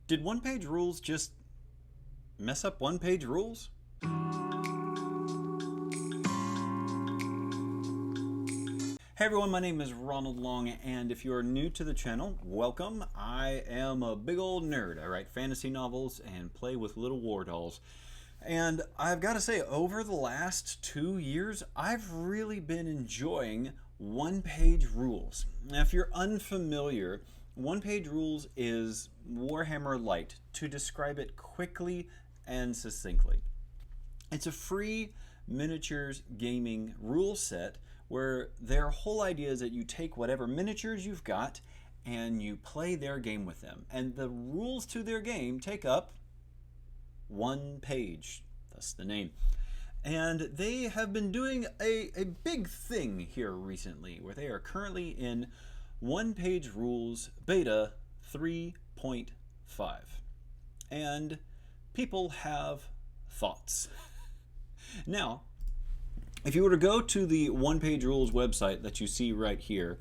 Did one-page rules just mess up one-page rules? Hey everyone, my name is Ronald Long, and if you are new to the channel, welcome. I am a big old nerd. I write fantasy novels and play with little war dolls. And I've got to say, over the last 2 years, I've really been enjoying one-page rules. Now, if you're unfamiliar, one-page rules is Warhammer Light, to describe it quickly and succinctly. It's a free miniatures gaming rule set where their whole idea is that you take whatever miniatures you've got and you play their game with them. And the rules to their game take up one page, thus the name. And they have been doing a big thing here recently where they are currently in one-page rules beta 3.5. And people have thoughts. Now, if you were to go to the one-page rules website that you see right here,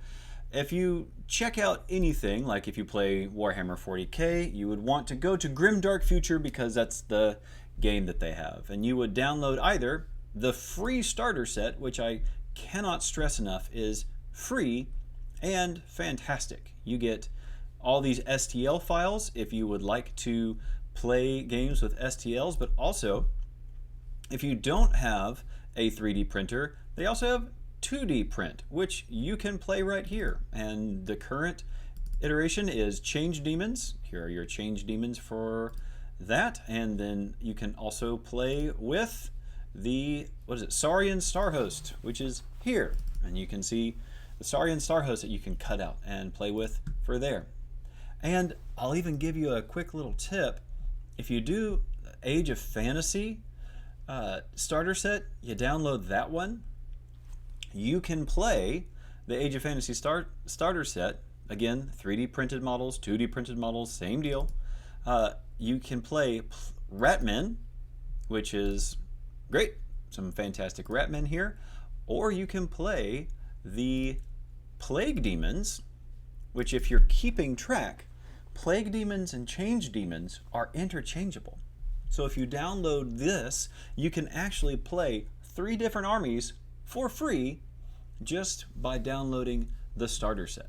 if you check out anything, like if you play Warhammer 40k, you would want to go to Grimdark Future because that's the game that they have. And you would download either the free starter set, which I cannot stress enough is free and fantastic. You get all these STL files if you would like to play games with STLs, but also if you don't have a 3D printer, they also have 2D print, which you can play right here. And the current iteration is Change Demons. Here are your Change Demons for that. And then you can also play with the, Saurian Starhost, which is here. And you can see the Saurian Starhost that you can cut out and play with for there. And I'll even give you a quick little tip. If you do Age of Fantasy starter set, you download that one, you can play the Age of Fantasy starter set. Again, 3D printed models, 2D printed models, same deal. You can play Ratmen, which is great, some fantastic Ratmen here, or you can play the Plague Demons, which if you're keeping track, Plague Demons and Change Demons are interchangeable. So if you download this, you can actually play 3 different armies for free just by downloading the starter set.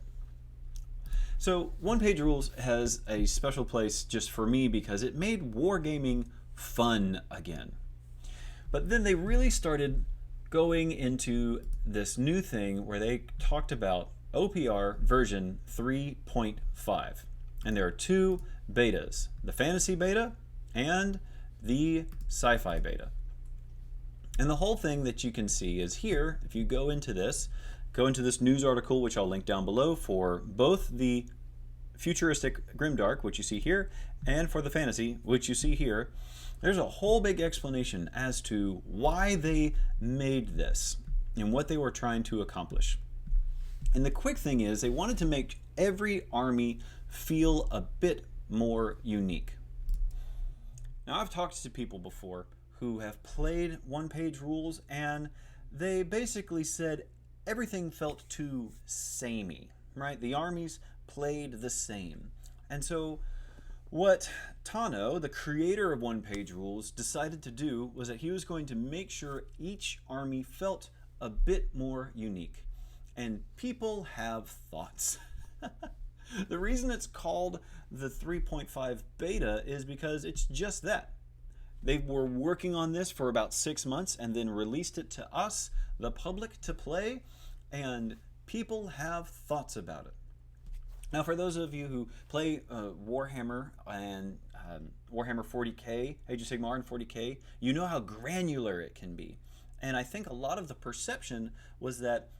So One Page Rules has a special place just for me because it made wargaming fun again. But then they really started going into this new thing where they talked about OPR version 3.5. And there are 2 betas, the fantasy beta and the sci-fi beta. And the whole thing that you can see is here. If you go into this news article, which I'll link down below, for both the futuristic Grimdark, which you see here, and for the fantasy, which you see here, there's a whole big explanation as to why they made this and what they were trying to accomplish. And the quick thing is they wanted to make every army feel a bit more unique. Now, I've talked to people before who have played one-page rules, and they basically said everything felt too samey, right? The armies played the same. And so what Tano, the creator of one-page rules, decided to do was that he was going to make sure each army felt a bit more unique. And people have thoughts. The reason it's called the 3.5 beta is because it's just that. They were working on this for about 6 months and then released it to us, the public, to play, and people have thoughts about it. Now, for those of you who play Warhammer and Warhammer 40k, Age of Sigmar and 40k, you know how granular it can be. And I think a lot of the perception was that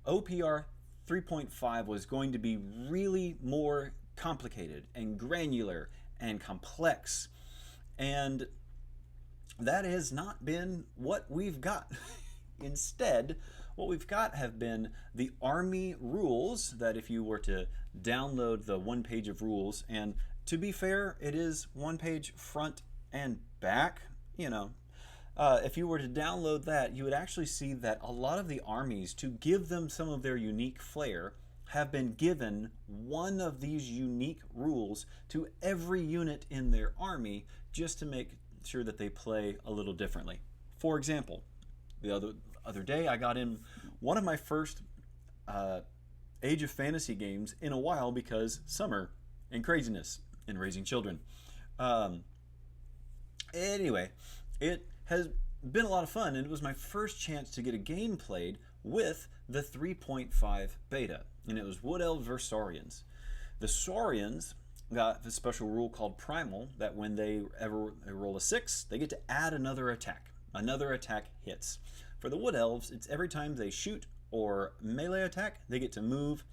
OPR 3.5 was going to be really more complicated and granular and complex. And that has not been what we've got. Instead, what we've got have been the army rules that if you were to download the one page of rules, and to be fair, it is one page front and back, you know, if you were to download that, you would actually see that a lot of the armies, to give them some of their unique flair, have been given one of these unique rules to every unit in their army just to make sure that they play a little differently. For example, the other day I got in one of my first Age of Fantasy games in a while because summer and craziness and raising children. Anyway, it has been a lot of fun, and it was my first chance to get a game played with the 3.5 beta, and it was Wood Elves versus Saurians. The Saurians got this special rule called Primal that when they roll a 6, they get to add another attack. Another attack hits. For the Wood Elves, it's every time they shoot or melee attack, they get to move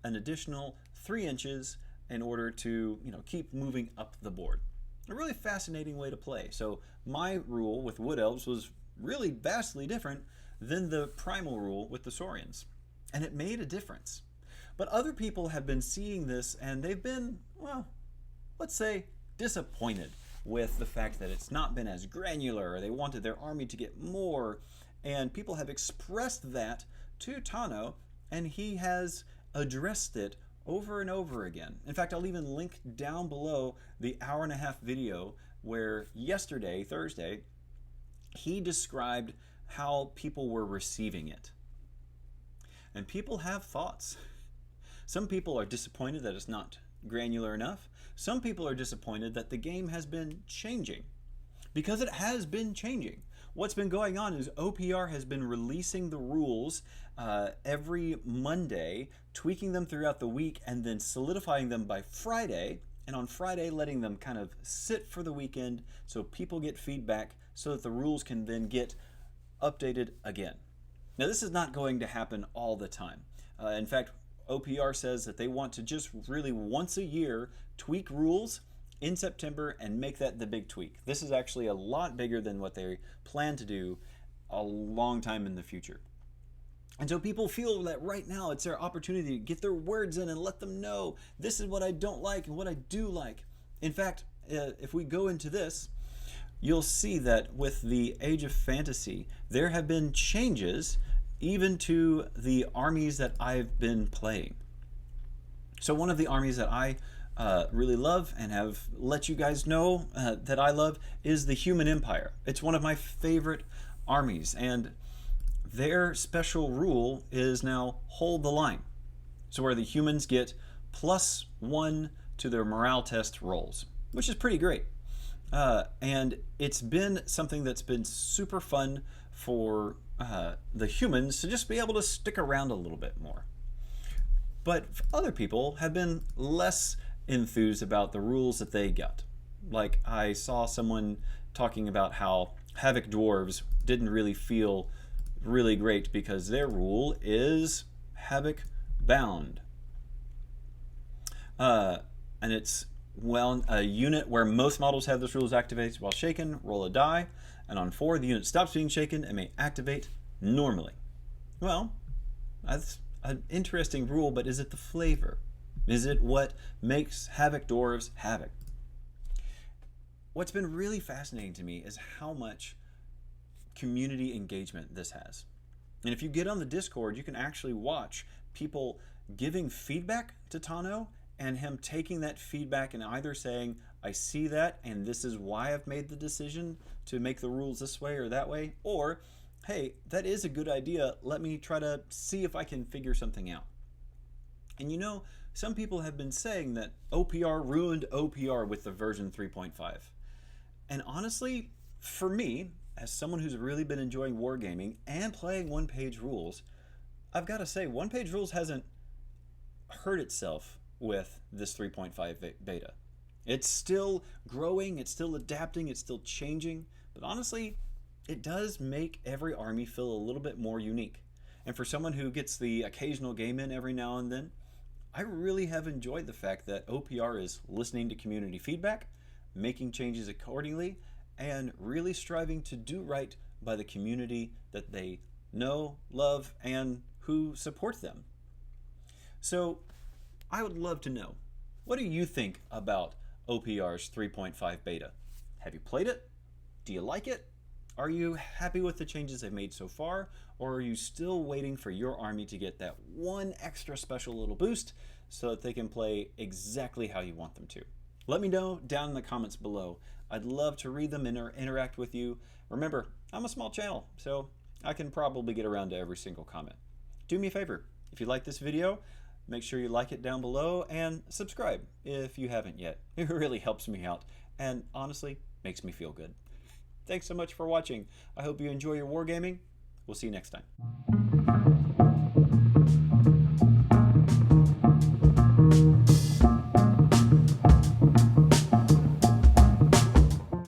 an additional 3 inches in order to, keep moving up the board. A really fascinating way to play. So my rule with Wood Elves was really vastly different than the Primal rule with the Saurians. And it made a difference. But other people have been seeing this and they've been, well, let's say, disappointed with the fact that it's not been as granular, or they wanted their army to get more. And people have expressed that to Tano, and he has addressed it over and over again. In fact, I'll even link down below the hour-and-a-half video where yesterday, Thursday, he described how people were receiving it. And people have thoughts. Some people are disappointed that it's not granular enough. Some people are disappointed that the game has been changing, because it has been changing. What's been going on is OPR has been releasing the rules every Monday, tweaking them throughout the week, and then solidifying them by Friday, and on Friday letting them kind of sit for the weekend so people get feedback so that the rules can then get updated again. Now, this is not going to happen all the time. In fact, OPR says that they want to just really once a year tweak rules in September and make that the big tweak. This is actually a lot bigger than what they plan to do a long time in the future. And so people feel that right now it's their opportunity to get their words in and let them know this is what I don't like and what I do like. In fact, if we go into this, you'll see that with the Age of Fantasy, there have been changes even to the armies that I've been playing. So one of the armies that I really love and have let you guys know that I love is the Human Empire. It's one of my favorite armies, and their special rule is now hold the line. So where the humans get +1 to their morale test rolls, which is pretty great. And it's been something that's been super fun for the humans to just be able to stick around a little bit more. But other people have been less enthused about the rules that they got. Like, I saw someone talking about how Havoc Dwarves didn't really feel really great because their rule is Havoc Bound. And it's, well, a unit where most models have this rule is activates while shaken, roll a die, and on 4 the unit stops being shaken and may activate normally. Well, that's an interesting rule, but is it the flavor? Is it what makes Havoc Dwarves Havoc? What's been really fascinating to me is how much community engagement this has. And if you get on the Discord, you can actually watch people giving feedback to Tano and him taking that feedback and either saying, I see that and this is why I've made the decision to make the rules this way or that way, or hey, that is a good idea, let me try to see if I can figure something out. And some people have been saying that OPR ruined OPR with the version 3.5. And honestly, for me, as someone who's really been enjoying wargaming and playing one-page rules, I've got to say, one-page rules hasn't hurt itself with this 3.5 beta. It's still growing, it's still adapting, it's still changing, but honestly, it does make every army feel a little bit more unique. And for someone who gets the occasional game in every now and then, I really have enjoyed the fact that OPR is listening to community feedback, making changes accordingly, and really striving to do right by the community that they know, love, and who support them. So I would love to know, what do you think about OPR's 3.5 beta? Have you played it? Do you like it? Are you happy with the changes they've made so far, or are you still waiting for your army to get that one extra special little boost so that they can play exactly how you want them to? Let me know down in the comments below. I'd love to read them and interact with you. Remember, I'm a small channel, so I can probably get around to every single comment. Do me a favor, if you like this video, make sure you like it down below and subscribe if you haven't yet. It really helps me out and honestly makes me feel good. Thanks so much for watching. I hope you enjoy your wargaming. We'll see you next time.